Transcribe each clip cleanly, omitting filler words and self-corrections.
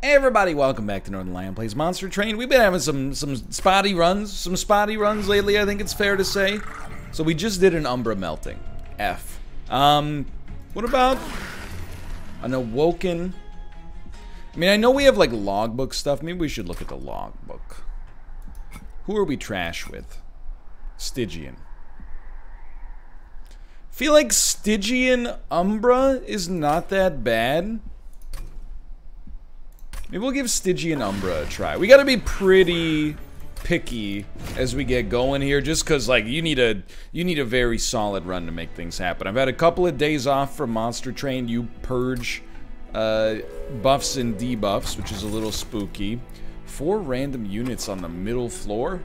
Hey everybody, welcome back to Northern Lion Plays Monster Train. We've been having some spotty runs lately, I think it's fair to say. So we just did an Umbra melting. F. What about an Awoken? I mean, I know we have like logbook stuff. Maybe we should look at the logbook. Who are we trash with? Stygian. Feel like Stygian Umbra is not that bad. Maybe we'll give Stygian Umbra a try. We gotta be pretty picky as we get going here, just cause like you need a very solid run to make things happen. I've had a couple of days off from Monster Train. You purge buffs and debuffs, which is a little spooky. 4 random units on the middle floor.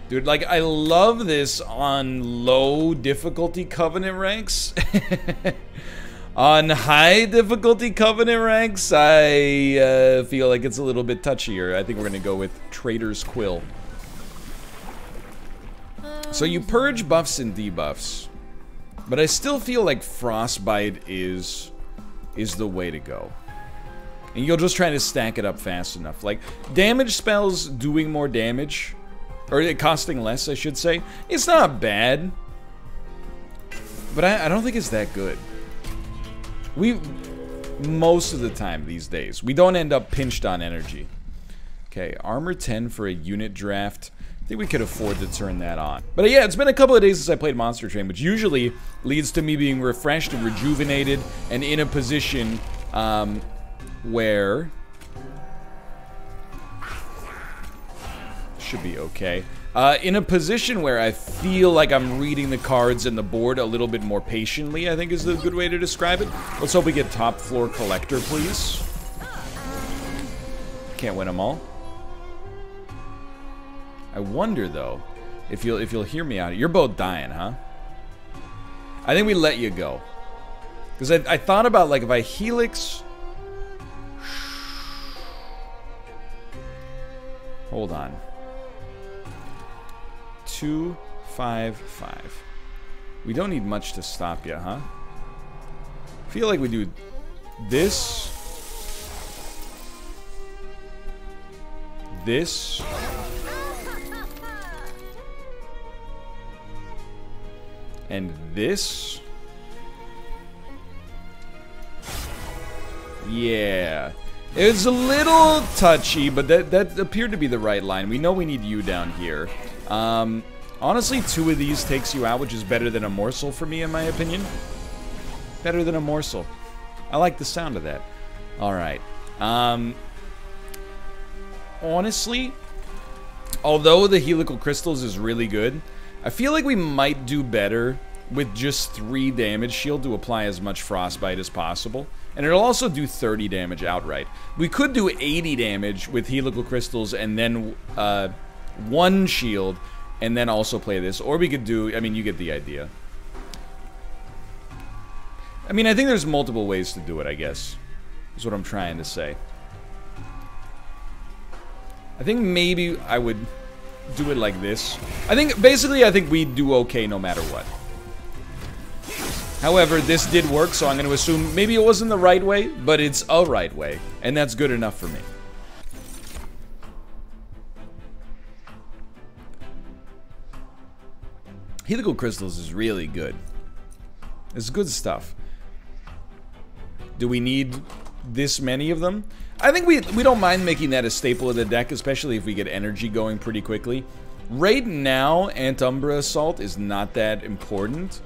Dude, like, I love this on low difficulty Covenant ranks. On high difficulty Covenant ranks, I feel like it's a little bit touchier. I think we're going to go with Trader's Quill. So you purge buffs and debuffs, but I still feel like Frostbite is the way to go. And you'll just try to stack it up fast enough. Like, damage spells doing more damage, or costing less, I should say, it's not bad. But I don't think it's that good. Most of the time these days, we don't end up pinched on energy. Okay, armor 10 for a unit draft. I think we could afford to turn that on. But yeah, it's been a couple of days since I played Monster Train, which usually leads to me being refreshed and rejuvenated and in a position where should be okay. In a position where I feel like I'm reading the cards and the board a little bit more patiently, I think is the good way to describe it. Let's hope we get top floor collector, please. Can't win them all. I wonder though, if you'll hear me out. You're both dying, huh? I think we let you go. Because I thought about, like, if I Helix. Hold on. 2, 5, 5. We don't need much to stop you, huh? Feel like we do this. This. And this. Yeah. It was a little touchy, but that appeared to be the right line. We know we need you down here. Honestly, 2 of these takes you out, which is better than a morsel for me, in my opinion. Better than a morsel. I like the sound of that. Alright. Honestly, although the helical crystals is really good, I feel like we might do better with just 3 damage shield to apply as much frostbite as possible. And it'll also do 30 damage outright. We could do 80 damage with helical crystals and then 1 shield, and then also play this. Or we could do, I mean, you get the idea. I mean, I think there's multiple ways to do it, I guess. Is what I'm trying to say. I think maybe I would do it like this. I think we'd do okay no matter what. However, this did work, so I'm going to assume maybe it wasn't the right way, but it's a right way. And that's good enough for me. Helical crystals is really good. It's good stuff. Do we need this many of them? I think we don't mind making that a staple of the deck, especially if we get energy going pretty quickly. Right now, Antumbra Assault is not that important.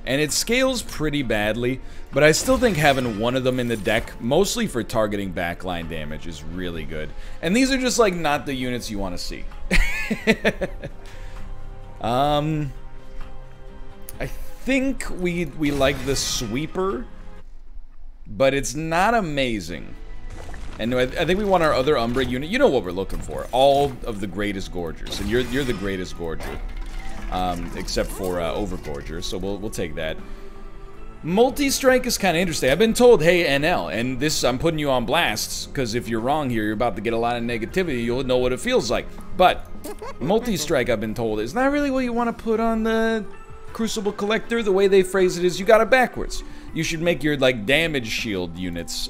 And it scales pretty badly, but I still think having 1 of them in the deck, mostly for targeting backline damage, is really good. And these are just, like, not the units you want to see. I think we like the Sweeper, but it's not amazing. And I think we want our other Umbra unit. You know what we're looking for. All of the greatest Gorgers, and you're the greatest Gorger. Except for Overgorger, so we'll take that. Multi-strike is kind of interesting. I've been told, hey, NL, and this, I'm putting you on blast, because if you're wrong here, you're about to get a lot of negativity, you'll know what it feels like. But, multi-strike, I've been told, is not really what you want to put on the Crucible Collector. The way they phrase it is, you got it backwards. You should make your, like, damage shield units,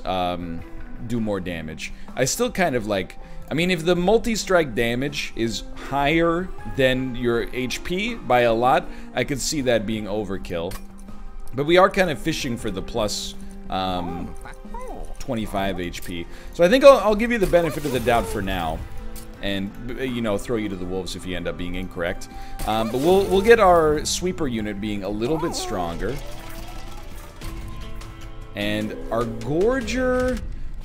do more damage. I still kind of like... I mean, if the multi-strike damage is higher than your HP by a lot, I could see that being overkill. But we are kind of fishing for the plus 25 HP. So I think I'll give you the benefit of the doubt for now. And, you know, throw you to the wolves if you end up being incorrect. But we'll get our sweeper unit being a little bit stronger. And our Gorger,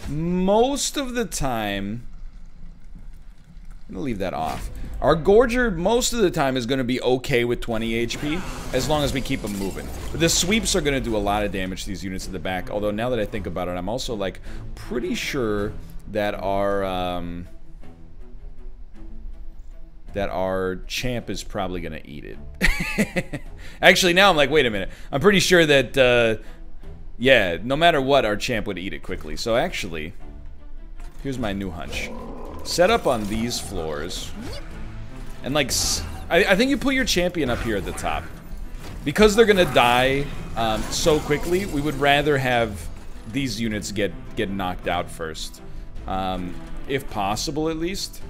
most of the time... I'm going to leave that off. Our Gorger, most of the time, is going to be okay with 20 HP, as long as we keep them moving. But the sweeps are going to do a lot of damage to these units at the back, although now that I think about it, I'm also, like, pretty sure that our champ is probably going to eat it. Actually, now I'm like, wait a minute. I'm pretty sure that, yeah, no matter what, our champ would eat it quickly. So actually, here's my new hunch. Set up on these floors. And like, I think you put your champion up here at the top. Because they're gonna die so quickly, we would rather have these units get knocked out first. If possible, at least.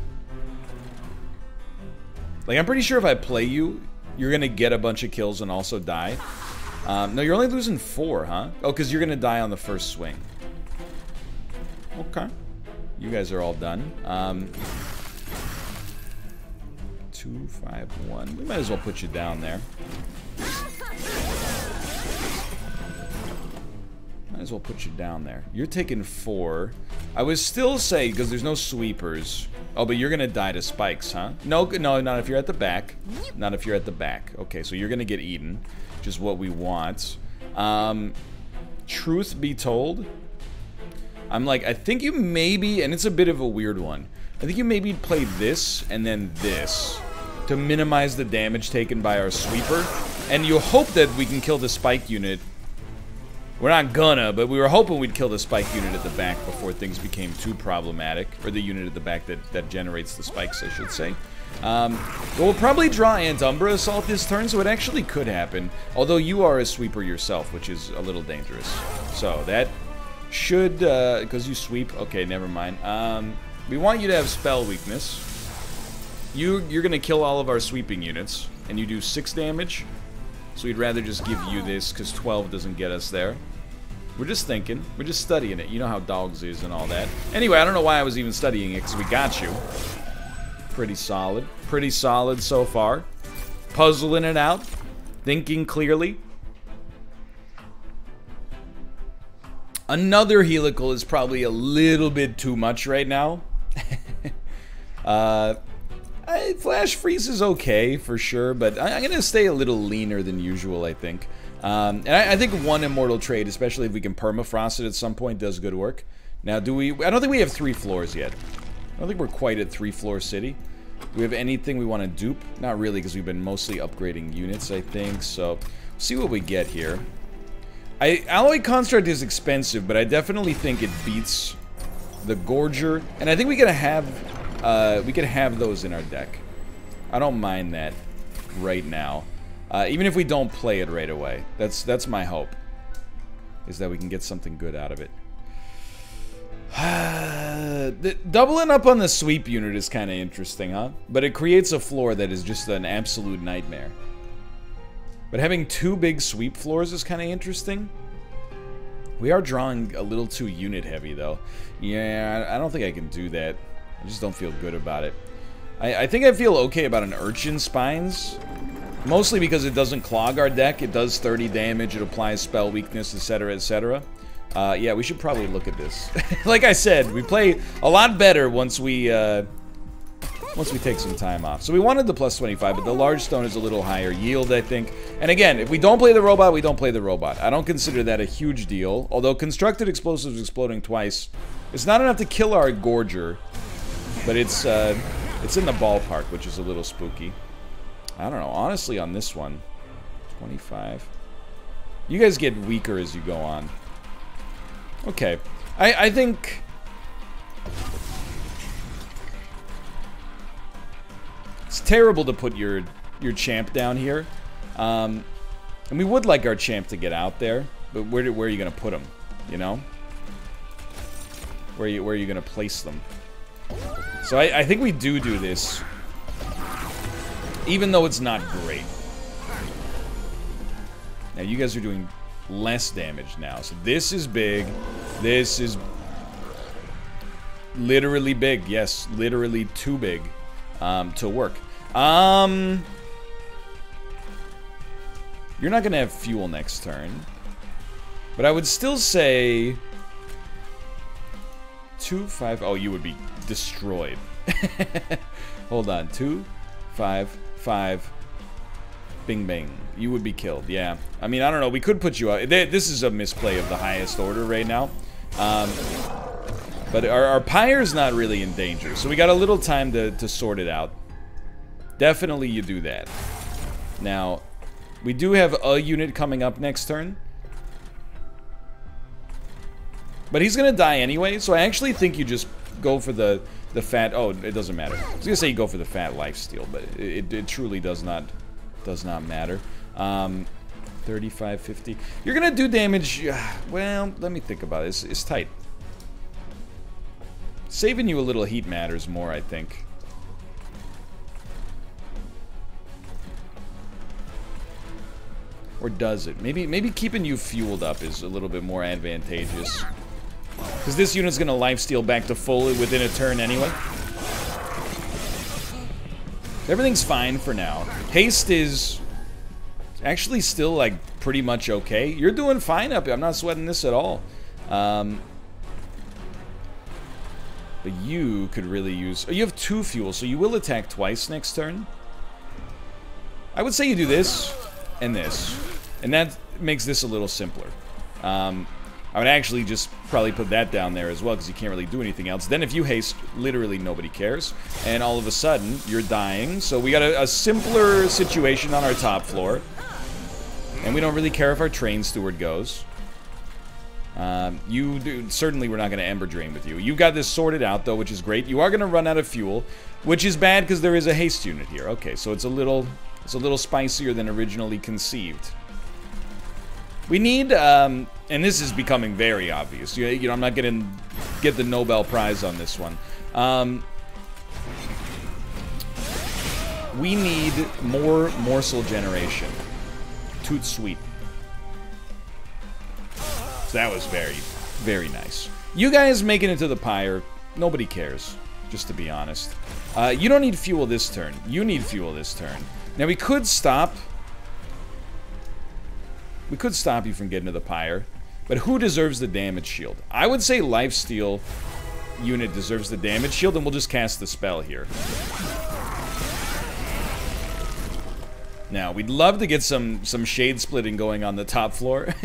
Like, I'm pretty sure if I play you, you're gonna get a bunch of kills and also die. No, you're only losing 4, huh? Oh, because you're gonna die on the first swing. Okay. You guys are all done. 2, 5, 1. We might as well put you down there. Might as well put you down there. You're taking 4. I would still say, because there's no sweepers. Oh, but you're gonna die to spikes, huh? No, not if you're at the back. Not if you're at the back. Okay, so you're gonna get eaten. Which is what we want. Truth be told, I'm like, I think you maybe, and it's a bit of a weird one, I think you maybe play this and then this to minimize the damage taken by our sweeper, and you hope that we can kill the spike unit. We're not gonna, but we were hoping we'd kill the spike unit at the back before things became too problematic, or the unit at the back that generates the spikes, I should say. We'll probably draw Antumbra Assault this turn, so it actually could happen, although you are a sweeper yourself, which is a little dangerous. So that should, because you sweep, okay, never mind. We want you to have spell weakness. You're gonna kill all of our sweeping units, and you do 6 damage. So we'd rather just give you this, because 12 doesn't get us there. We're just thinking. We're just studying it. You know how dogs is and all that. Anyway, I don't know why I was even studying it, because we got you. Pretty solid. Pretty solid so far. Puzzling it out. Thinking clearly. Another helical is probably a little bit too much right now. Flash freeze is okay for sure, but I'm gonna stay a little leaner than usual, I think. And I think one immortal trade, especially if we can permafrost it at some point, does good work. Now, do we? I don't think we have 3 floors yet. I don't think we're quite at 3-floor city. Do we have anything we want to dupe? Not really, because we've been mostly upgrading units, I think. So, see what we get here. Alloy Construct is expensive, but I definitely think it beats the Gorger, and I think we could have those in our deck. I don't mind that right now, even if we don't play it right away. That's my hope, is that we can get something good out of it. Doubling up on the sweep unit is kind of interesting, huh? But it creates a floor that is just an absolute nightmare. But having 2 big sweep floors is kind of interesting. We are drawing a little too unit heavy, though. Yeah, I don't think I can do that. I just don't feel good about it. I think I feel okay about an Urchin Spines. Mostly because it doesn't clog our deck. It does 30 damage, it applies spell weakness, etc., etc. Yeah, we should probably look at this. Like I said, we play a lot better once we take some time off. So we wanted the plus 25, but the large stone is a little higher yield, I think. And again, if we don't play the robot, we don't play the robot. I don't consider that a huge deal. Although constructed explosives exploding twice, it's not enough to kill our Gorger, but it's in the ballpark, which is a little spooky. I don't know. Honestly, on this one, 25. You guys get weaker as you go on. Okay. I think... It's terrible to put your champ down here. And we would like our champ to get out there, but where are you going to put him, you know? where you're gonna place them. So I think we do this, even though it's not great. Now you guys are doing less damage now, so this is big. This is literally big. Yes, literally too big to work. You're not gonna have fuel next turn, but I would still say 2, 5. Oh, you would be destroyed. Hold on, 2, 5, 5. Bing bang. You would be killed. Yeah. I mean, I don't know. We could put you out. This is a misplay of the highest order right now. But our Pyre's not really in danger, so we got a little time to sort it out. Definitely you do that. Now, we do have a unit coming up next turn. But he's gonna die anyway, so I actually think you just go for the fat... Oh, it doesn't matter. I was gonna say you go for the fat lifesteal, but it truly does not matter. 35, 50. You're gonna do damage... Well, let me think about it. It's tight. Saving you a little heat matters more, I think. Or does it? Maybe keeping you fueled up is a little bit more advantageous. Because this unit's gonna lifesteal back to full within a turn anyway. Everything's fine for now. Haste is actually still, like, pretty much okay. You're doing fine up here. I'm not sweating this at all. But you could really use... Oh, you have 2 fuel, so you will attack twice next turn. I would say you do this and this. And that makes this a little simpler. I would actually just probably put that down there as well, because you can't really do anything else. Then if you haste, literally nobody cares. And all of a sudden, you're dying. So we got a simpler situation on our top floor. And we don't really care if our train steward goes. Certainly we're not going to Ember Drain with you. You got this sorted out, though, which is great. You are going to run out of fuel, which is bad because there is a haste unit here. Okay, so it's a little spicier than originally conceived. We need, and this is becoming very obvious. You know, I'm not going to get the Nobel Prize on this one. We need more morsel generation. Toot sweet. So that was very, very nice. You guys making it to the Pyre, nobody cares, just to be honest. You don't need fuel this turn. You need fuel this turn. Now we could stop... We could stop you from getting to the Pyre, but who deserves the damage shield? I would say lifesteal unit deserves the damage shield, and we'll just cast the spell here. Now, we'd love to get some shade splitting going on the top floor.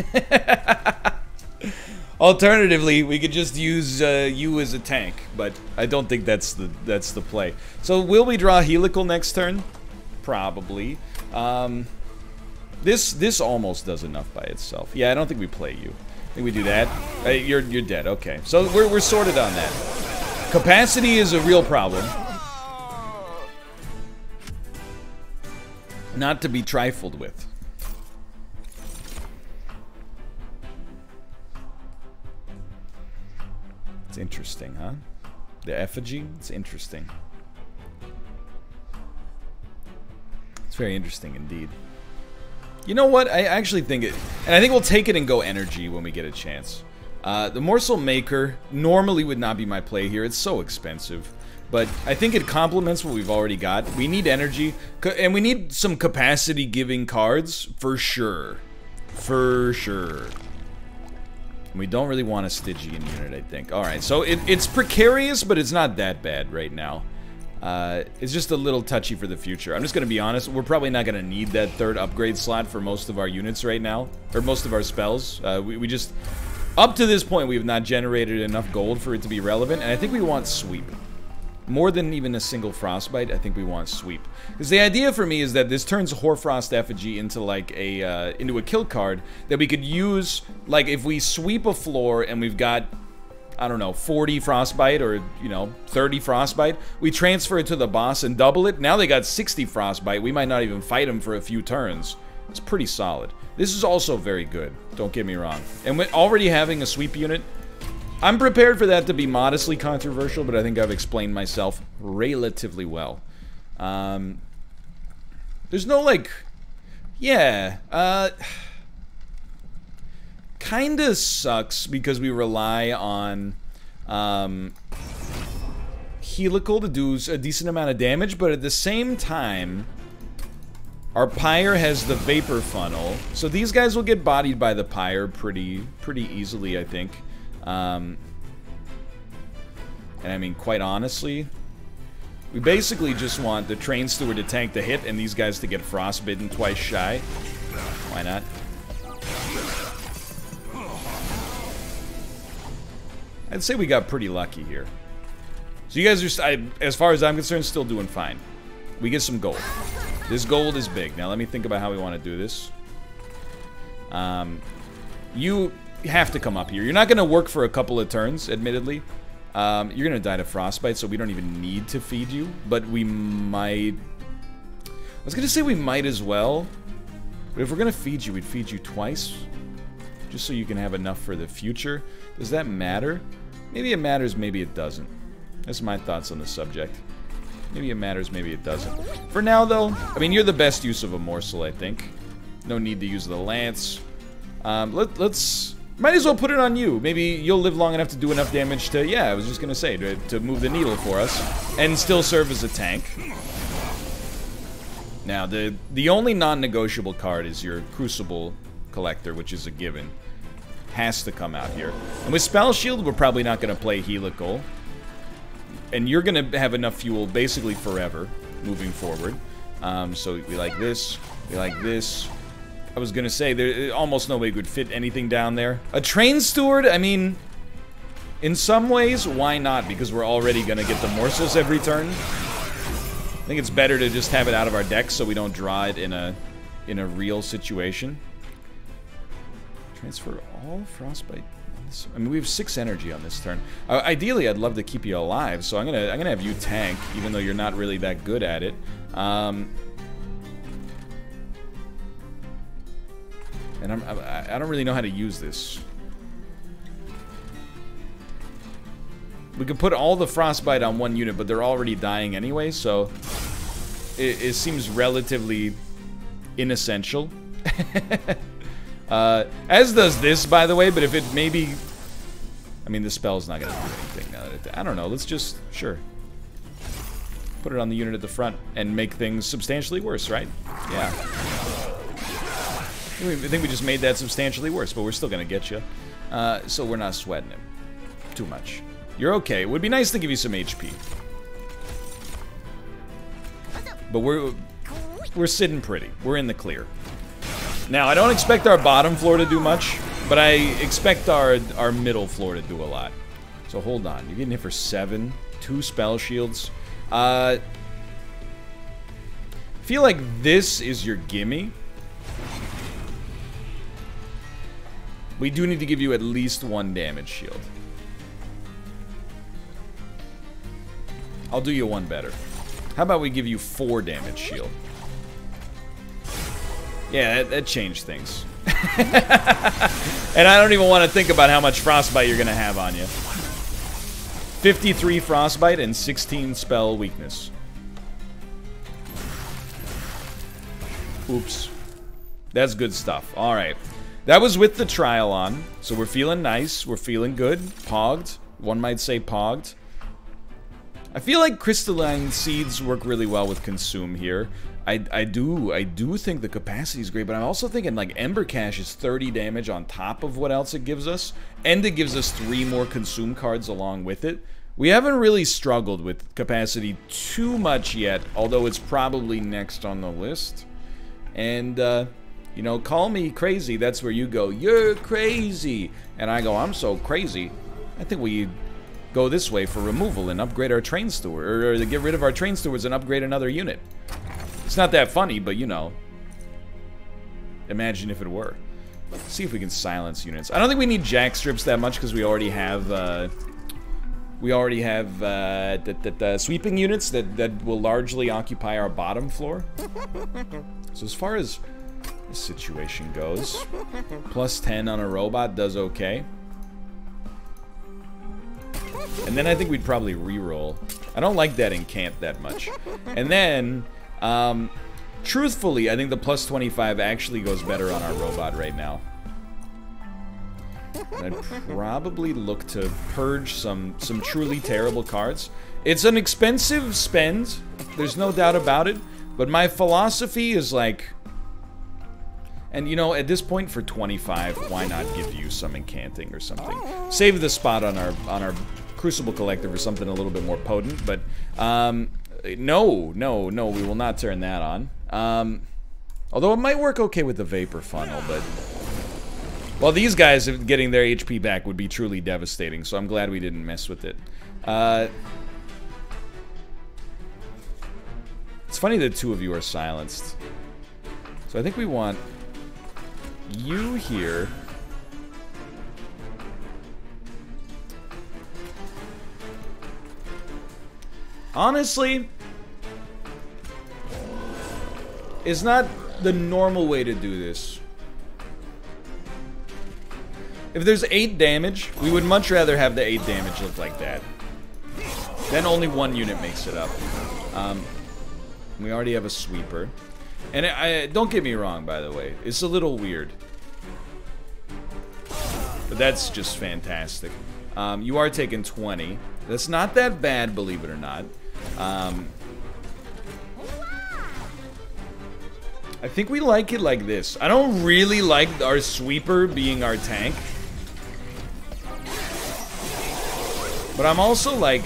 Alternatively, we could just use you as a tank, but I don't think that's the play. So, will we draw Helical next turn? Probably. This almost does enough by itself. Yeah, I don't think we play you. I think we do that. You're dead. Okay, so we're sorted on that. Capacity is a real problem. Not to be trifled with. It's interesting, huh? The effigy? It's interesting. It's very interesting indeed. You know what? I actually think it... And I think we'll take it and go energy when we get a chance. The Morsel Maker normally would not be my play here. It's so expensive. But I think it complements what we've already got. We need energy. And we need some capacity-giving cards. For sure. For sure. And we don't really want a Stygian unit, I think. Alright, so it's precarious, but it's not that bad right now. It's just a little touchy for the future. I'm just going to be honest, we're probably not going to need that 3rd upgrade slot for most of our units right now. Or most of our spells. We just... Up to this point, we have not generated enough gold for it to be relevant, and I think we want Sweep. More than even a single Frostbite, I think we want Sweep. Because the idea for me is that this turns Hoarfrost Effigy into like into a kill card that we could use, like if we sweep a floor and we've got, I don't know, 40 Frostbite or, you know, 30 Frostbite, we transfer it to the boss and double it. Now they got 60 Frostbite, we might not even fight them for a few turns. It's pretty solid. This is also very good, don't get me wrong. And with already having a sweep unit, I'm prepared for that to be modestly controversial, but I think I've explained myself relatively well. There's no, like... Yeah, kinda sucks because we rely on, helical to do a decent amount of damage, but at the same time, our pyre has the vapor funnel, so these guys will get bodied by the pyre pretty easily, I think. And I mean, quite honestly, we basically just want the train steward to tank the hit and these guys to get frostbitten twice shy. Why not? I'd say we got pretty lucky here. So you guys are, as far as I'm concerned, still doing fine. We get some gold. This gold is big. Now let me think about how we want to do this. You have to come up here. You're not going to work for a couple of turns, admittedly. You're going to die to frostbite, so we don't even need to feed you. But we might... I was going to say we might as well. But if we're going to feed you, we'd feed you twice. Just so you can have enough for the future. Does that matter? Maybe it matters, maybe it doesn't. That's my thoughts on the subject. Maybe it matters, maybe it doesn't. For now, though, I mean, you're the best use of a morsel, I think. No need to use the lance. Let's... Might as well put it on you. Maybe you'll live long enough to do enough damage to... Yeah, I was just gonna say, to move the needle for us. And still serve as a tank. Now, the only non-negotiable card is your Crucible Collector, which is a given. Has to come out here. And with Spell Shield, we're probably not gonna play Helical. And you're gonna have enough fuel basically forever, moving forward. So we like this, we like this. I was gonna say, there almost no way we could fit anything down there. A Train Steward, I mean, in some ways, why not? Because we're already gonna get the morsels every turn. I think it's better to just have it out of our deck so we don't draw it in a real situation. Transfer all Frostbite. I mean, we have 6 energy on this turn. Ideally, I'd love to keep you alive, so I'm gonna have you tank, even though you're not really that good at it. And I don't really know how to use this. We could put all the frostbite on one unit, but they're already dying anyway, so it seems relatively inessential. As does this, by the way, but if it maybe... I mean, the spell's not gonna do anything now. I don't know, let's just... Sure. Put it on the unit at the front and make things substantially worse, right? Yeah. I think we just made that substantially worse, but we're still gonna get you. So we're not sweating him too much. You're okay. It would be nice to give you some HP. But we're sitting pretty. We're in the clear. Now, I don't expect our bottom floor to do much, but I expect our middle floor to do a lot. So hold on. You're getting hit for 7. 2 spell shields. Feel like this is your gimme. We do need to give you at least 1 damage shield. I'll do you 1 better. How about we give you 4 damage shield? Yeah, that changed things. And I don't even want to think about how much frostbite you're going to have on you. 53 frostbite and 16 spell weakness. Oops. That's good stuff. Alright. That was with the trial on, so we're feeling nice. We're feeling good. Pogged. One might say pogged. I feel like crystalline seeds work really well with consume here. I do think the capacity is great, but I'm also thinking like Ember Cache is 30 damage on top of what else it gives us, and it gives us 3 more consume cards along with it. We haven't really struggled with capacity too much yet, although it's probably next on the list. And you know, call me crazy. That's where you go, you're crazy, and I go, I'm so crazy. I think we go this way for removal and upgrade our train steward, or to get rid of our train stewards and upgrade another unit. It's not that funny, but you know, imagine if it were. Let's see if we can silence units. I don't think we need jack strips that much because we already have sweeping units that will largely occupy our bottom floor. So as far as this situation goes, +10 on a robot does okay. And then I think we'd probably re-roll. I don't like that incant that much. And then, truthfully, I think the plus 25 actually goes better on our robot right now. And I'd probably look to purge some truly terrible cards. It's an expensive spend, there's no doubt about it, but my philosophy is like, and you know, at this point for 25, why not give you some incanting or something? Save the spot on our Crucible Collector for something a little bit more potent, but no, we will not turn that on. Although it might work okay with the Vapor Funnel, but well, these guys getting their HP back would be truly devastating, so I'm glad we didn't mess with it. It's funny that two of you are silenced. So I think we want you here. Honestly, it's not the normal way to do this. If there's 8 damage, we would much rather have the 8 damage look like that. Then only one unit makes it up. We already have a sweeper. And don't get me wrong, by the way. It's a little weird. But that's just fantastic. You are taking 20. That's not that bad, believe it or not. I think we like it like this. I don't really like our sweeper being our tank. But I'm also like,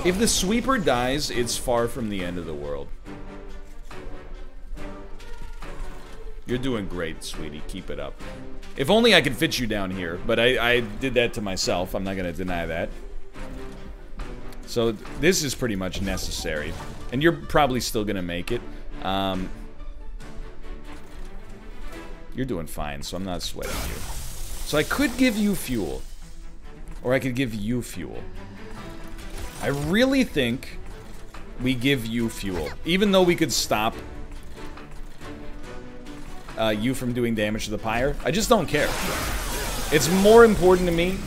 if the sweeper dies, it's far from the end of the world. You're doing great, sweetie. Keep it up. If only I could fit you down here, but I did that to myself. I'm not going to deny that. So this is pretty much necessary. And you're probably still going to make it. You're doing fine, so I'm not sweating you. So I could give you fuel. Or I could give you fuel. I really think we give you fuel. Even though we could stop you from doing damage to the pyre, I just don't care. It's more important to me,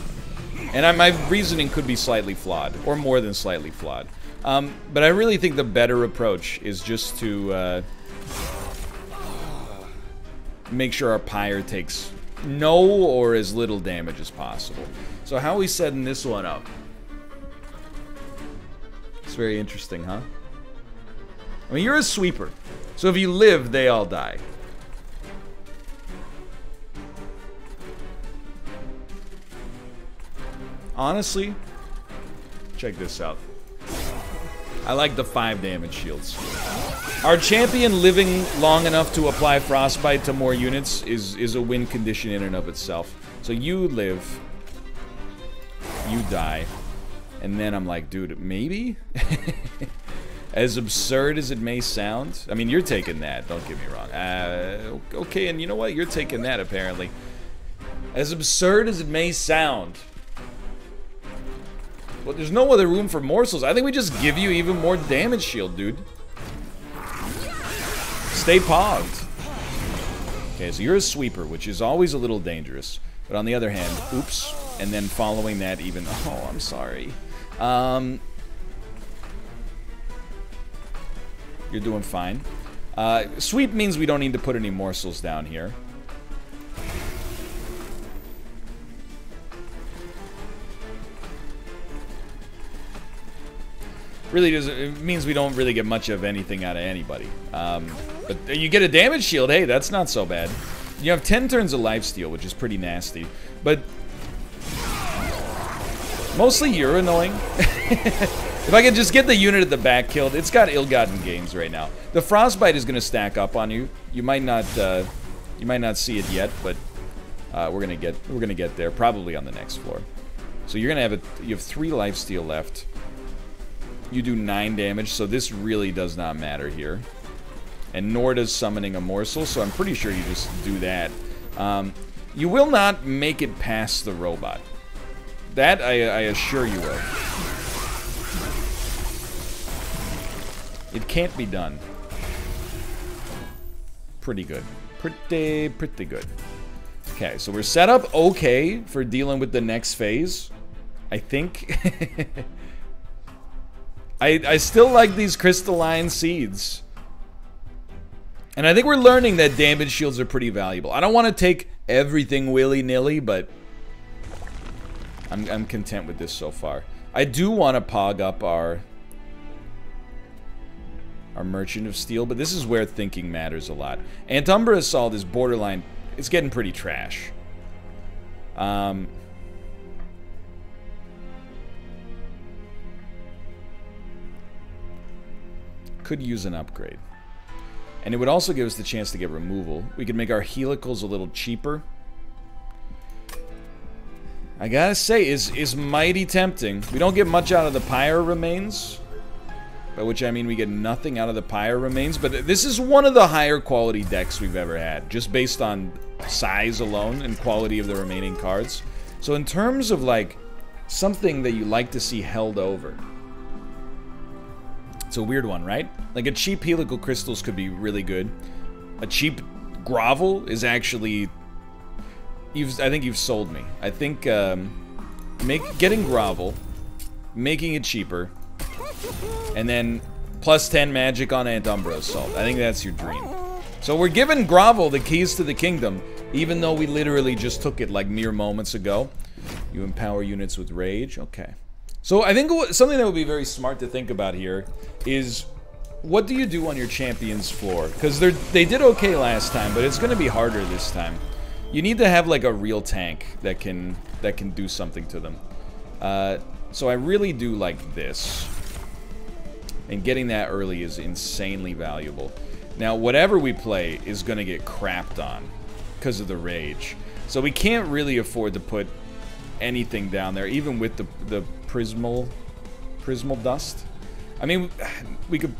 and my reasoning could be slightly flawed, or more than slightly flawed. But I really think the better approach is just to make sure our pyre takes no or as little damage as possible. So how are we setting this one up? It's very interesting, huh? I mean, you're a sweeper, so if you live, they all die. Honestly, check this out. I like the 5 damage shields. Our champion living long enough to apply frostbite to more units is a win condition in and of itself. So you live, you die, and then I'm like, dude, maybe? As absurd as it may sound, I mean, you're taking that, don't get me wrong. Okay, and you know what? You're taking that, apparently. As absurd as it may sound, well, there's no other room for morsels. I think we just give you even more damage shield, dude. Stay pogged. Okay, so you're a sweeper, which is always a little dangerous. But on the other hand, oops, and then following that even... Oh, I'm sorry. You're doing fine. Sweep means we don't need to put any morsels down here. Really doesn't. It means we don't really get much of anything out of anybody. But you get a damage shield. Hey, that's not so bad. You have 10 turns of lifesteal, which is pretty nasty. But mostly you're annoying. If I can just get the unit at the back killed, it's got ill-gotten gains right now. The frostbite is going to stack up on you. You might not see it yet, but we're gonna get there probably on the next floor. So you're gonna have you have 3 lifesteal left. You do 9 damage, so this really does not matter here. And nor does summoning a morsel, so I'm pretty sure you just do that. You will not make it past the robot. That I assure you of. It can't be done. Pretty good. Pretty good. Okay, so we're set up okay for dealing with the next phase. I think. I still like these crystalline seeds. And I think we're learning that damage shields are pretty valuable. I don't want to take everything willy-nilly, but I'm content with this so far. I do want to pog up our Merchant of Steel, but this is where thinking matters a lot. Antumbra Assault is borderline. It's getting pretty trash. Could use an upgrade. And it would also give us the chance to get removal. We could make our helicals a little cheaper. I gotta say, is mighty tempting. We don't get much out of the Pyre Remains. By which I mean we get nothing out of the Pyre Remains. But this is one of the higher quality decks we've ever had. Just based on size alone and quality of the remaining cards. So in terms of like something that you like to see held over. It's a weird one, right? Like a cheap helical crystals could be really good. A cheap grovel is actually... I think you've sold me. I think getting grovel, making it cheaper, and then plus 10 magic on Antumbra Assault. I think that's your dream. So we're giving grovel the keys to the kingdom, even though we literally just took it like mere moments ago. You empower units with rage. Okay. So I think something that would be very smart to think about here is, what do you do on your champion's floor? Because they did okay last time, but it's going to be harder this time. You need to have like a real tank that can do something to them. So I really do like this. And getting that early is insanely valuable. Now, whatever we play is going to get crapped on because of the rage. So we can't really afford to put anything down there, even with the prismal dust. I mean, we could...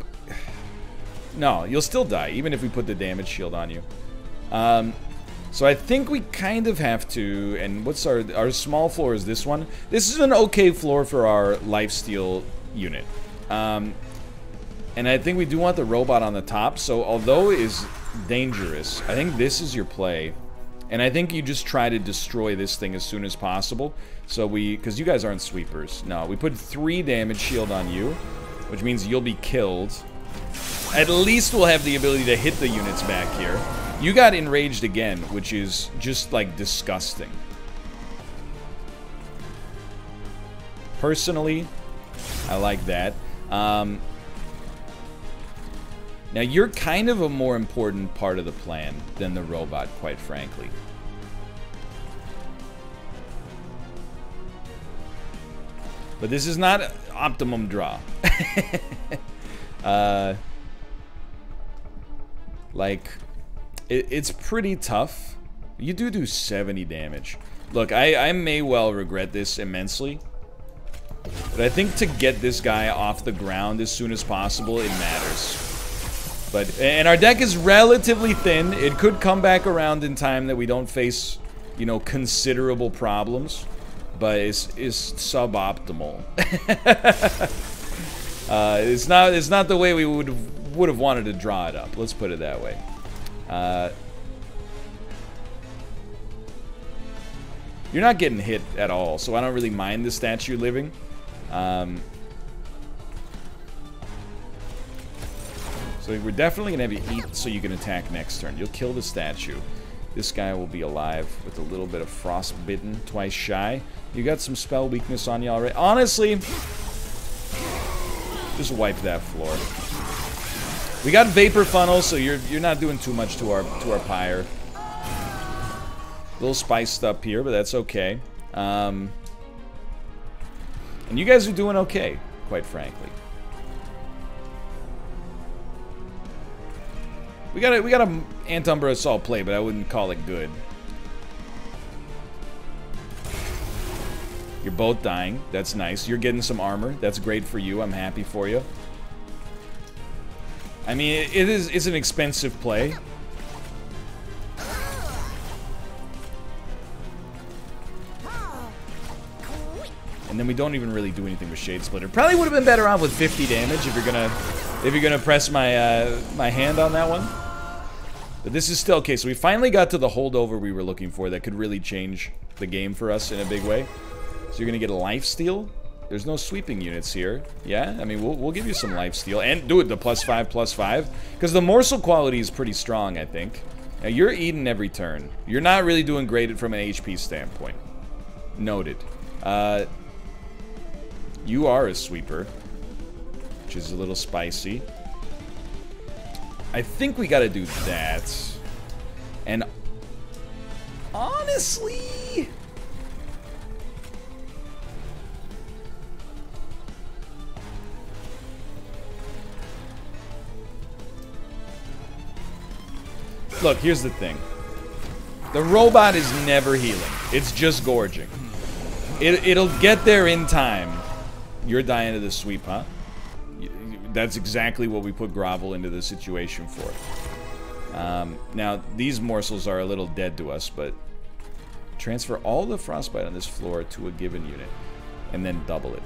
No, you'll still die, even if we put the damage shield on you. So I think we kind of have to... And what's our small floor is this one. This is an okay floor for our lifesteal unit. And I think we do want the robot on the top. So although it is dangerous, I think this is your play. And I think you just try to destroy this thing as soon as possible. So because you guys aren't sweepers. No, we put 3 damage shield on you, which means you'll be killed. At least we'll have the ability to hit the units back here. You got enraged again, which is just like disgusting. Personally, I like that. Now you're kind of a more important part of the plan than the robot, quite frankly. But this is not optimum draw. Like, it's pretty tough. You do 70 damage. Look, I may well regret this immensely. But I think to get this guy off the ground as soon as possible, it matters. And our deck is relatively thin. It could come back around in time that we don't face, you know, considerable problems. But it's suboptimal. It's not the way we would have wanted to draw it up. Let's put it that way. You're not getting hit at all, so I don't really mind the statue living. So we're definitely going to have you eat so you can attack next turn. You'll kill the statue. This guy will be alive with a little bit of frostbitten, twice shy. You got some spell weakness on you already. Honestly, just wipe that floor. We got vapor funnel, so you're not doing too much to our pyre. A little spiced up here, but that's okay. And you guys are doing okay, quite frankly. We got a Antumbra Assault play, but I wouldn't call it good. You're both dying. That's nice. You're getting some armor. That's great for you. I'm happy for you. I mean, it's an expensive play. And then we don't even really do anything with Shade Splitter. Probably would have been better off with 50 damage if you're gonna press my my hand on that one. But this is still okay. So we finally got to the holdover we were looking for that could really change the game for us in a big way. So you're gonna get a lifesteal. There's no sweeping units here. Yeah, I mean, we'll give you some lifesteal. And do it the +5/+5. Because the morsel quality is pretty strong, I think. Now, you're eating every turn. You're not really doing great from an HP standpoint. Noted. You are a sweeper. Which is a little spicy. I think we gotta do that. And honestly... Look, here's the thing. The robot is never healing. It's just gorging. It'll get there in time. You're dying to the sweep, huh? That's exactly what we put Grovel into the situation for. Now, these morsels are a little dead to us, but transfer all the frostbite on this floor to a given unit, and then double it.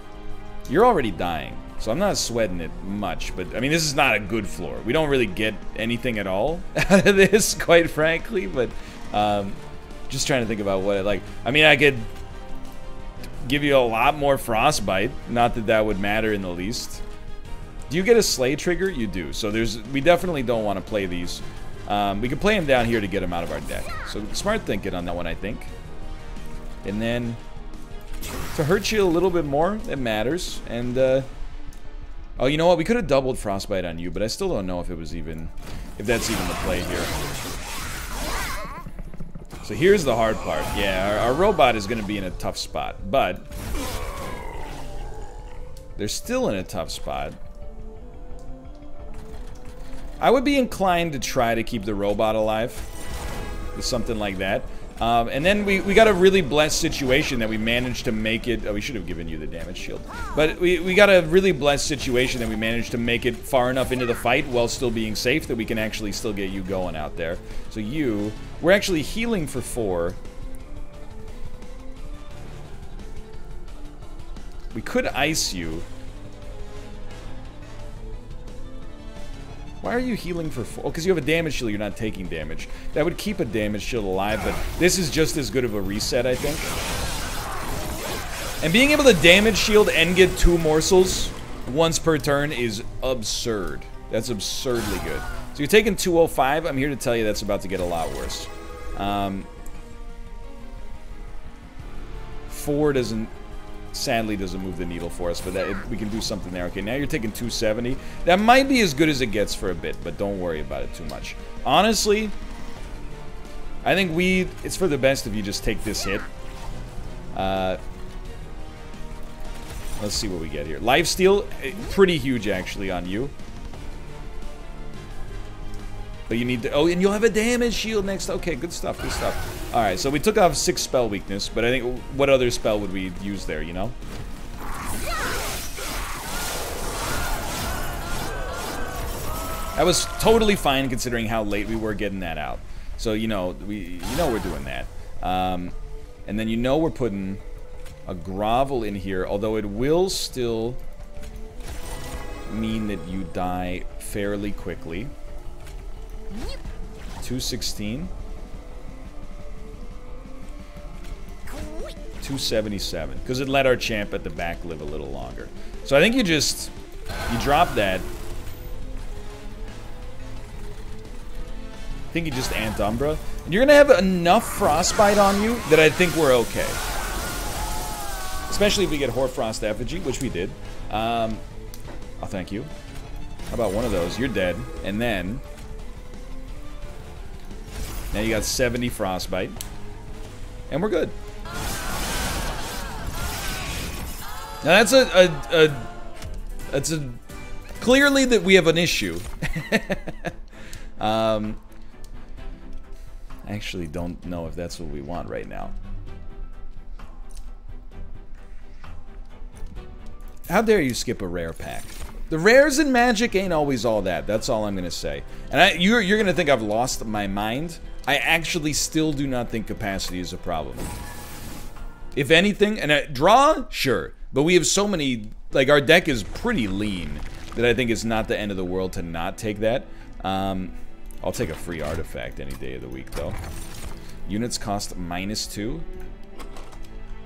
You're already dying, so I'm not sweating it much, but, I mean, this is not a good floor. We don't really get anything at all out of this, quite frankly, but, just trying to think about what like. I mean, I could give you a lot more frostbite, not that that would matter in the least. Do you get a slay trigger? You do, so we definitely don't want to play these. We can play them down here to get them out of our deck. So, smart thinking on that one, I think. And then... to hurt you a little bit more, it matters. And, oh, you know what? We could have doubled frostbite on you, but I still don't know if it was even... if that's even the play here. So here's the hard part. Yeah, our robot is going to be in a tough spot, but... they're still in a tough spot. I would be inclined to try to keep the robot alive. With something like that. And then we got a really blessed situation that we managed to make it... oh, we should have given you the damage shield. But we got a really blessed situation that we managed to make it far enough into the fight while still being safe that we can actually still get you going out there. So you... we're actually healing for 4. We could ice you. Why are you healing for 4? Oh, because you have a damage shield, you're not taking damage. That would keep a damage shield alive, but this is just as good of a reset, I think. And being able to damage shield and get 2 morsels once per turn is absurd. That's absurdly good. So you're taking 205. I'm here to tell you that's about to get a lot worse. 4 sadly doesn't move the needle for us, but we can do something there. Okay, now you're taking 270. That might be as good as it gets for a bit, but don't worry about it too much. Honestly, I think it's for the best if you just take this hit. Let's see what we get here. Lifesteal, pretty huge actually on you. But you need to... oh, and you'll have a damage shield next. Okay, good stuff, good stuff. Alright, so we took off 6 spell weakness, but I think... what other spell would we use there, you know? That was totally fine considering how late we were getting that out. So, you know, we're doing that. And then you know we're putting a Grovel in here, although it will still mean that you die fairly quickly. 216. 277. Because it let our champ at the back live a little longer. So I think you drop that. I think you just Ant Umbra. And you're going to have enough Frostbite on you that I think we're okay. Especially if we get Hoarfrost Effigy, which we did. Oh, thank you. How about one of those? You're dead. And then... now you got 70 Frostbite. And we're good. Now that's clearly that we have an issue. I actually don't know if that's what we want right now. How dare you skip a rare pack? The rares in Magic ain't always all that. That's all I'm gonna say. And you're gonna think I've lost my mind. I actually still do not think capacity is a problem. If anything, and draw, sure. But we have so many, like our deck is pretty lean that I think it's not the end of the world to not take that. I'll take a free artifact any day of the week though. Units cost -2.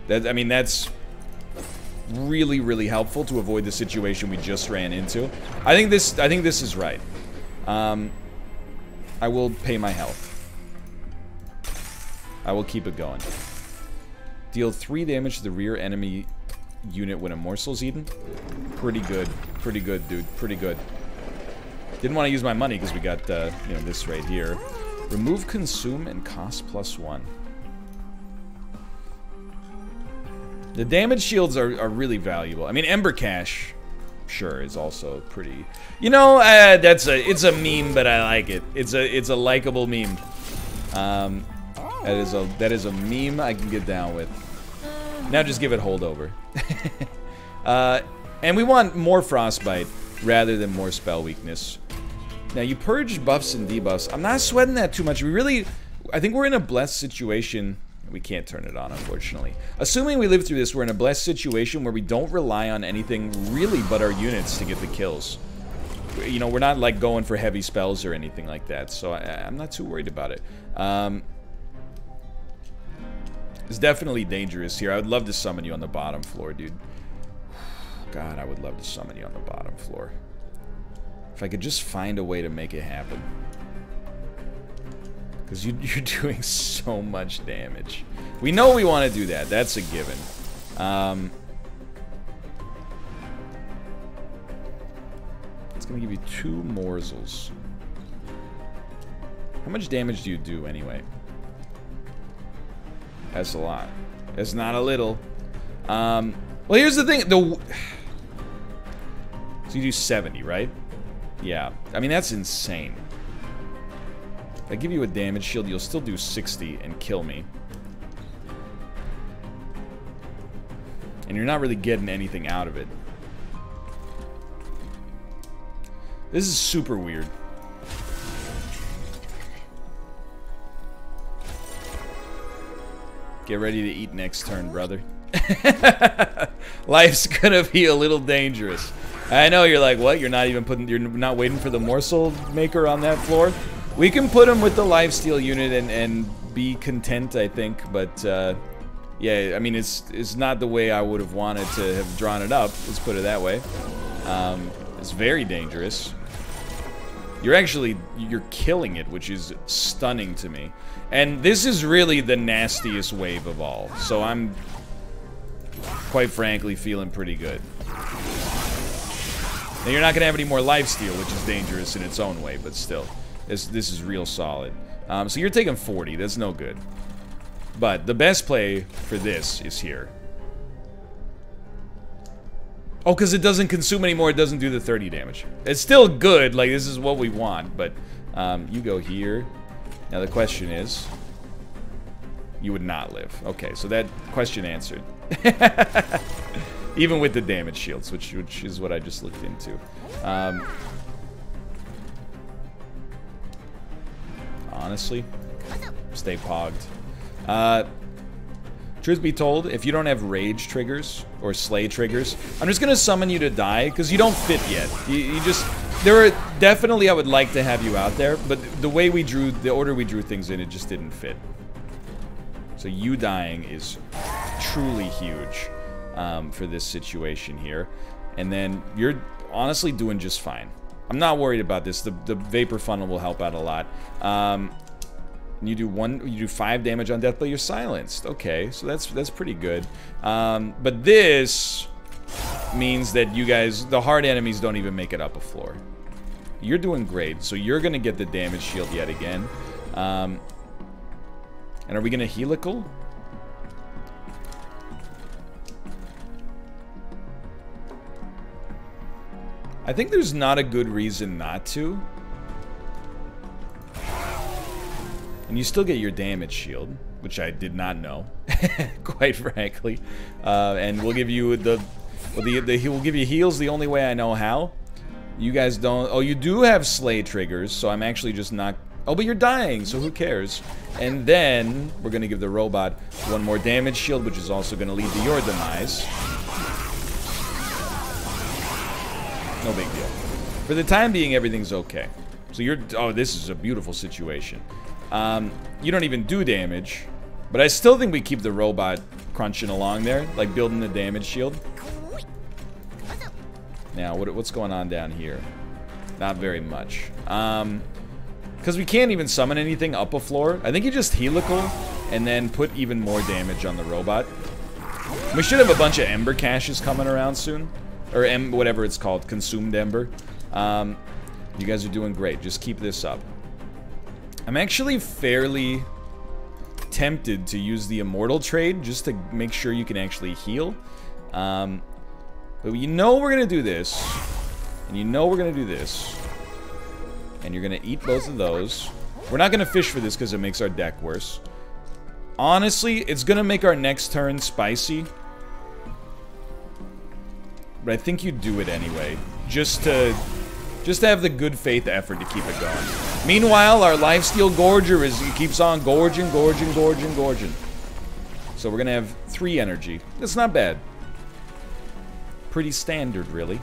I mean, that's really, really helpful to avoid the situation we just ran into. I think this is right. I will pay my health. I will keep it going. Deal 3 damage to the rear enemy unit when a morsel's eaten. Pretty good. Pretty good, dude. Pretty good. Didn't want to use my money because we got, you know, this right here. Remove consume and cost +1. The damage shields are really valuable. I mean, Ember Cash, sure, is also pretty... You know, it's a meme, but I like it. It's a likable meme. That is a meme I can get down with. Now just give it holdover. And we want more frostbite rather than more spell weakness. Now you purge buffs and debuffs. I'm not sweating that too much. I think we're in a blessed situation. We can't turn it on, unfortunately. Assuming we live through this, we're in a blessed situation where we don't rely on anything really but our units to get the kills. You know, we're not like going for heavy spells or anything like that, so I'm not too worried about it. It's definitely dangerous here. I would love to summon you on the bottom floor, dude. God, I would love to summon you on the bottom floor. If I could just find a way to make it happen. Because you're doing so much damage. We know we want to do that. That's a given. It's going to give you 2 morsels. How much damage do you do anyway? That's a lot. That's not a little. Well, here's the thing. So you do 70, right? Yeah. I mean, that's insane. If I give you a damage shield, you'll still do 60 and kill me. And you're not really getting anything out of it. This is super weird. Get ready to eat next turn, brother. Life's gonna be a little dangerous. I know you're like, what? You're not waiting for the morsel maker on that floor? We can put him with the lifesteal unit and be content, I think, but yeah, I mean, it's not the way I would have wanted to have drawn it up, let's put it that way. It's very dangerous. You're killing it, which is stunning to me. And this is really the nastiest wave of all, so I'm, quite frankly, feeling pretty good. Now, you're not going to have any more lifesteal, which is dangerous in its own way, but still. This is real solid. So you're taking 40, that's no good. But the best play for this is here. Oh, because it doesn't consume anymore, it doesn't do the 30 damage. It's still good, like this is what we want, but you go here. Now the question is, you would not live. Okay, so that question answered. Even with the damage shields, which is what I just looked into. Honestly, stay pogged. Truth be told, if you don't have rage triggers or slay triggers, I'm just gonna summon you to die because you don't fit yet. You just, there are definitely I would like to have you out there, but the way we drew, the order we drew things in, it just didn't fit. So you dying is truly huge for this situation here, and then you're honestly doing just fine. I'm not worried about this. The vapor funnel will help out a lot. You do 5 damage on death, but you're silenced. Okay, so that's pretty good. But this means that you guys, the hard enemies, don't even make it up a floor. You're doing great, so you're gonna get the damage shield yet again. And are we gonna helical? I think there's not a good reason not to. And you still get your damage shield, which I did not know, quite frankly. And we'll give you we'll give you heals the only way I know how. You guys don't. Oh, you do have slay triggers, so I'm actually just not. Oh, but you're dying, so who cares? And then we're gonna give the robot 1 more damage shield, which is also gonna lead to your demise. No big deal. For the time being, everything's okay. So you're. Oh, this is a beautiful situation. You don't even do damage, but I still think we keep the robot crunching along there, like building the damage shield. Now, what's going on down here? Not very much. Because we can't even summon anything up a floor. I think you just helical and then put even more damage on the robot. We should have a bunch of Ember caches coming around soon. Or whatever it's called, consumed Ember. You guys are doing great. Just keep this up. I'm actually fairly tempted to use the Immortal trade just to make sure you can actually heal. But you know we're going to do this. And you know we're going to do this. And you're going to eat both of those. We're not going to fish for this because it makes our deck worse. Honestly, it's going to make our next turn spicy. But I think you do it anyway. Just to have the good faith effort to keep it going. Meanwhile, our lifesteal Gorger keeps on gorging. So we're going to have 3 energy. That's not bad. Pretty standard, really.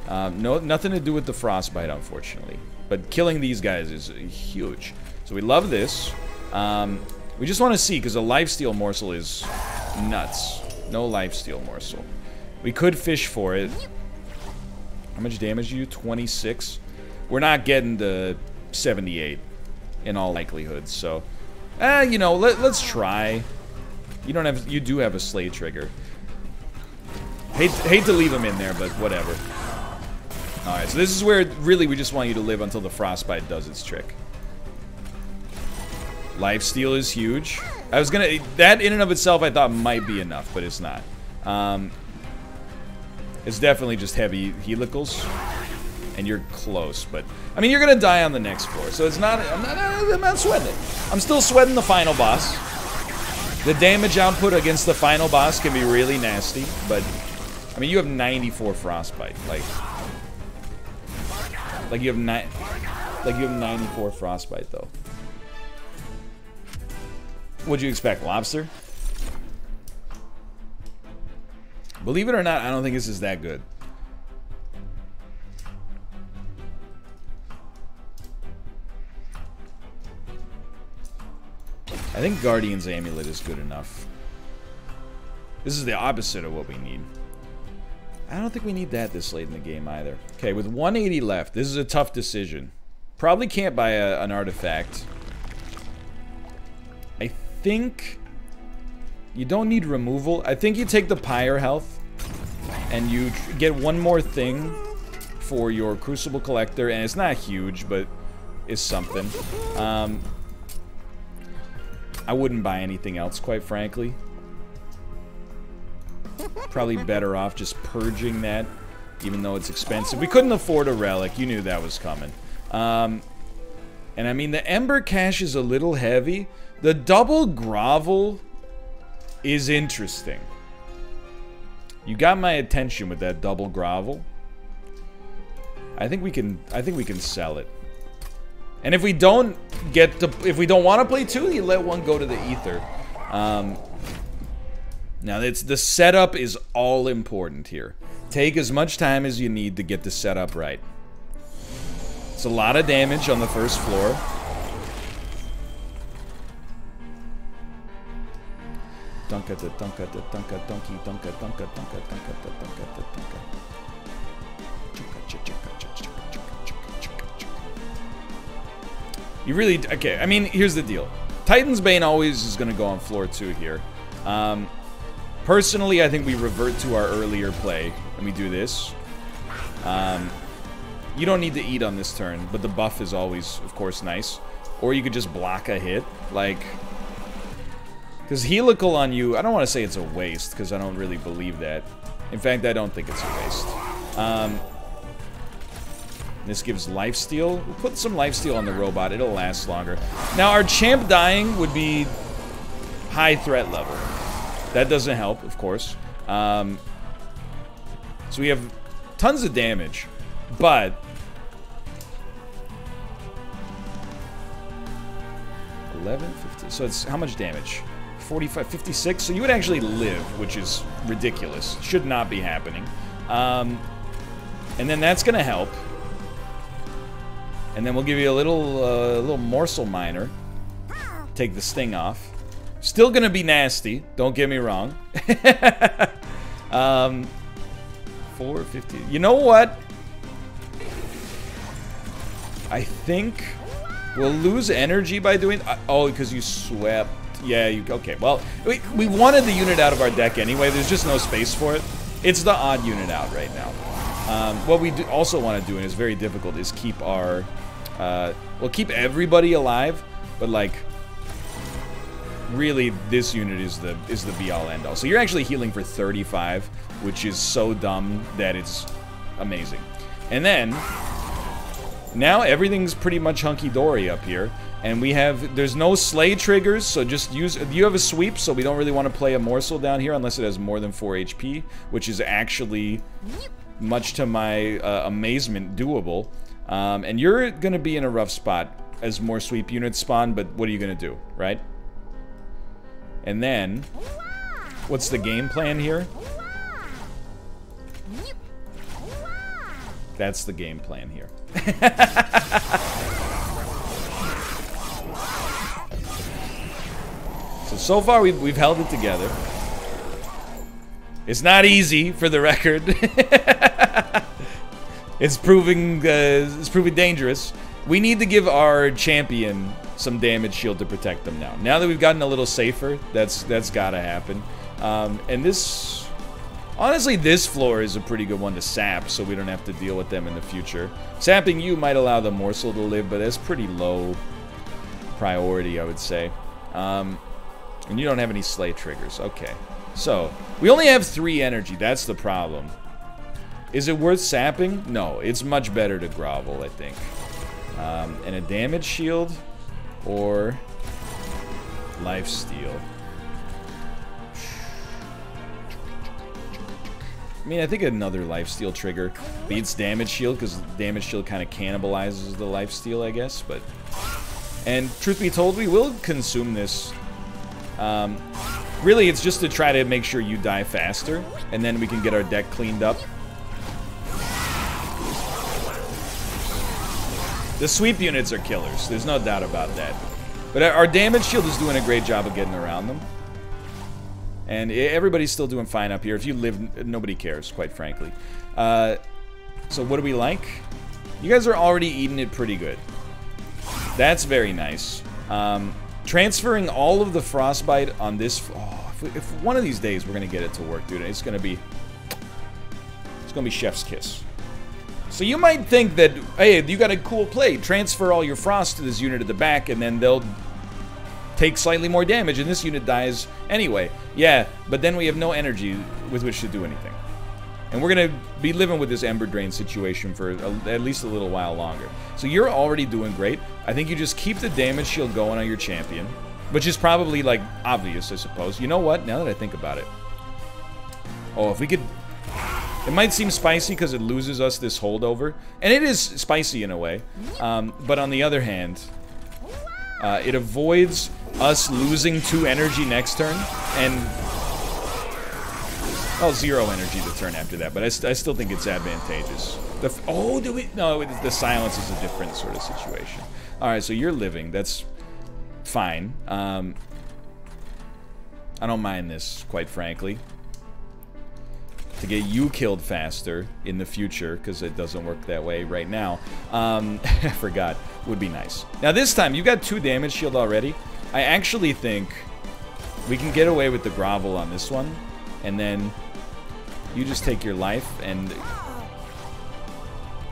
Nothing to do with the frostbite, unfortunately. But killing these guys is huge. So we love this. We just want to see, because a lifesteal morsel is nuts. No lifesteal morsel. We could fish for it. How much damage do you? 26? We're not getting the 78 in all likelihood, so... you know, let's try. You do have a Slay trigger. Hate to leave him in there, but whatever. Alright, so this is where, really, we just want you to live until the frostbite does its trick. Lifesteal is huge. That in and of itself I thought might be enough, but it's not. It's definitely just heavy helicals. And you're close, but... I mean, you're gonna die on the next floor, so it's not... I'm not sweating it. I'm still sweating the final boss. The damage output against the final boss can be really nasty, but... I mean, you have 94 frostbite, like you have 94 frostbite, though. What'd you expect, lobster? Believe it or not, I don't think this is that good. I think Guardian's Amulet is good enough. This is the opposite of what we need. I don't think we need that this late in the game either. Okay, with 180 left, this is a tough decision. Probably can't buy an artifact. I think you don't need removal. I think you take the Pyre health and you get one more thing for your Crucible Collector, and it's not huge, but it's something. I wouldn't buy anything else, quite frankly. Probably better off just purging that, even though it's expensive. We couldn't afford a relic. You knew that was coming. And I mean, the Ember Cache is a little heavy. The double grovel is interesting. You got my attention with that double grovel. I think we can sell it. And if we don't want to play 2, you let one go to the ether. Now, the setup is all important here. Take as much time as you need to get the setup right. It's a lot of damage on the first floor. You really... Okay, I mean, here's the deal. Titan's Bane always is going to go on floor 2 here. Personally, I think we revert to our earlier play, and we do this. You don't need to eat on this turn, but the buff is always, of course, nice. Or you could just block a hit, like... Because helical on you, I don't want to say it's a waste, because I don't really believe that. In fact, I don't think it's a waste. This gives lifesteal. We'll put some lifesteal on the robot, it'll last longer. Now, our champ dying would be high threat level. That doesn't help, of course. So we have tons of damage, but... 11, 50, so it's how much damage? 45, 56, so you would actually live, which is ridiculous. Should not be happening. And then that's gonna help. And then we'll give you a little morsel miner. Take the sting off. Still gonna be nasty, don't get me wrong. 4, 15. You know what? I think we'll lose energy by doing... oh, because you swept. Yeah, you... okay, well, we wanted the unit out of our deck anyway. There's just no space for it. It's the odd unit out right now. What we also want to do, and it's very difficult, is keep our... we'll keep everybody alive, but, like... really, this unit is the be-all, end-all. So you're actually healing for 35, which is so dumb that it's amazing. And then... now everything's pretty much hunky-dory up here, and there's no slay triggers, so just use, you have a sweep, so we don't really want to play a morsel down here unless it has more than 4 HP, which is actually, much to my amazement, doable. And you're gonna be in a rough spot as more sweep units spawn, but what are you gonna do, right? And then, what's the game plan here? That's the game plan here. So far we've held it together. It's not easy, for the record. It's proving dangerous. We need to give our champion some damage shield to protect them now. Now that we've gotten a little safer, that's gotta happen. And this... honestly, this floor is a pretty good one to sap, so we don't have to deal with them in the future. Sapping you might allow the morsel to live, but that's pretty low priority, I would say. And you don't have any slay triggers. Okay. So, we only have 3 energy. That's the problem. Is it worth sapping? No. It's much better to grovel, I think. And a damage shield or lifesteal. I mean, I think another lifesteal trigger beats damage shield, because damage shield kind of cannibalizes the lifesteal, I guess. But, and truth be told, we will consume this. Really, it's just to try to make sure you die faster, and then we can get our deck cleaned up. The sweep units are killers. There's no doubt about that. But our damage shield is doing a great job of getting around them. And everybody's still doing fine up here. If you live, nobody cares, quite frankly. So what do we like? You guys are already eating it pretty good. That's very nice. Transferring all of the frostbite on this... oh, if one of these days we're going to get it to work, dude, it's going to be chef's kiss. So you might think that, hey, you got a cool play. Transfer all your frost to this unit at the back, and then they'll take slightly more damage, and this unit dies anyway. Yeah, but then we have no energy with which to do anything. And we're going to be living with this Ember Drain situation for at least a little while longer. So you're already doing great. I think you just keep the damage shield going on your champion, which is probably, like, obvious, I suppose. You know what? Now that I think about it. Oh, if we could... it might seem spicy because it loses us this holdover. And it is spicy in a way. But on the other hand, it avoids us losing 2 energy next turn. And... well, 0 energy the turn after that, but I still think it's advantageous. Oh, do we? No, the silence is a different sort of situation. Alright, so you're living. That's fine. I don't mind this, quite frankly. To get you killed faster in the future, because it doesn't work that way right now. I forgot. Would be nice. Now this time, you got 2 damage shield already. I actually think we can get away with the grovel on this one. And then you just take your life, and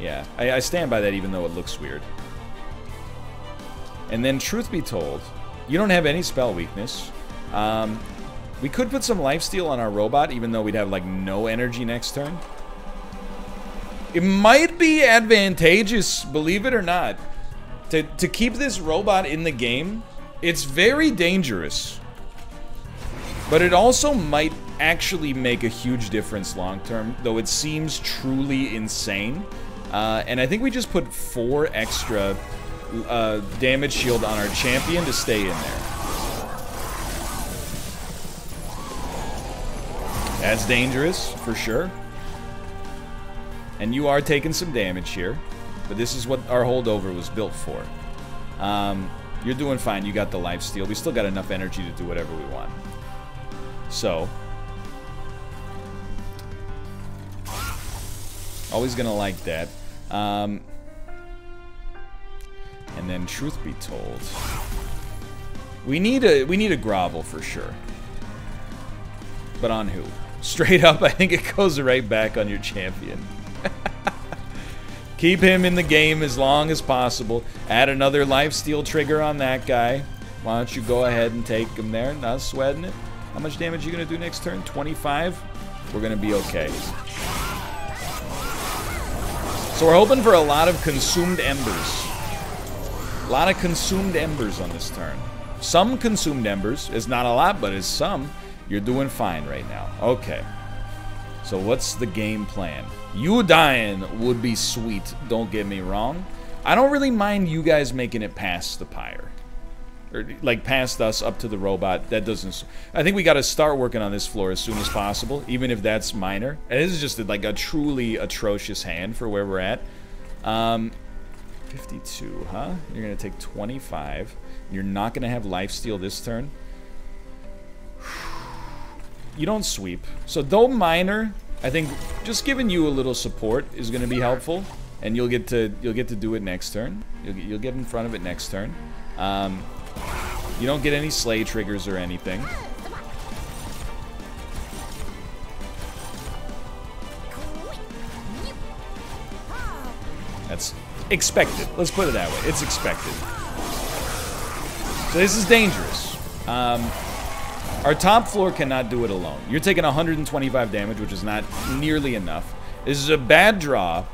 yeah, I stand by that even though it looks weird. And then, truth be told, you don't have any spell weakness. We could put some lifesteal on our robot, even though we'd have, like, no energy next turn. It might be advantageous, believe it or not, to keep this robot in the game. It's very dangerous. But it also might actually make a huge difference long term, though it seems truly insane. And I think we just put 4 extra damage shield on our champion to stay in there. That's dangerous, for sure. And you are taking some damage here, but this is what our holdover was built for. You're doing fine. You got the lifesteal. We still got enough energy to do whatever we want. So, Always gonna like that. And then, truth be told, we need a grovel for sure. But on who? Straight up, I think it goes right back on your champion. Keep him in the game as long as possible. Add another lifesteal trigger on that guy. Why don't you go ahead and take him there? Not sweating it. How much damage are you going to do next turn? 25? We're going to be okay. So we're hoping for a lot of consumed embers. A lot of consumed embers on this turn. Some consumed embers. It's not a lot, but it's some. You're doing fine right now. Okay. So what's the game plan? You dying would be sweet, don't get me wrong. I don't really mind you guys making it past the pyre. Or, like, past us up to the robot. That doesn't... I think we got to start working on this floor as soon as possible, even if that's minor. And this is just, like, a truly atrocious hand for where we're at. 52, huh? You're going to take 25. You're not going to have lifesteal this turn. You don't sweep. So though minor, I think just giving you a little support is going to be helpful, and you'll get to do it next turn. You'll get in front of it next turn. You don't get any slay triggers or anything. That's expected. Let's put it that way. It's expected. So this is dangerous. Our top floor cannot do it alone. You're taking 125 damage, which is not nearly enough. This is a bad draw.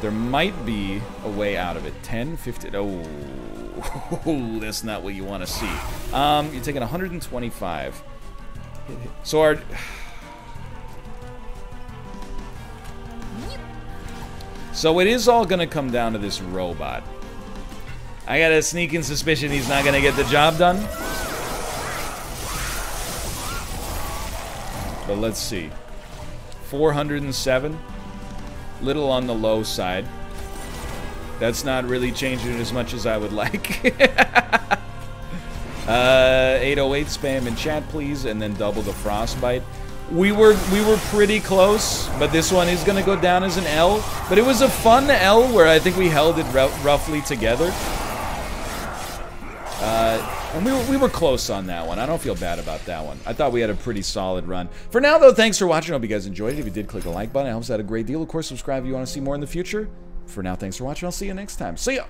There might be a way out of it. 10, 15... Oh, that's not what you want to see. You're taking 125. So our... So it is all going to come down to this robot. I got a sneaking suspicion he's not going to get the job done. But let's see. 407. Little on the low side. That's not really changing it as much as I would like. 808 spam in chat, please, and then double the frostbite. We were pretty close, but this one is going to go down as an L. But it was a fun L where I think we held it roughly together. And we were close on that one. I don't feel bad about that one. I thought we had a pretty solid run. For now, though, thanks for watching. I hope you guys enjoyed it. If you did, click the like button. It helps out a great deal. Of course, subscribe if you want to see more in the future. For now, thanks for watching. I'll see you next time. See ya!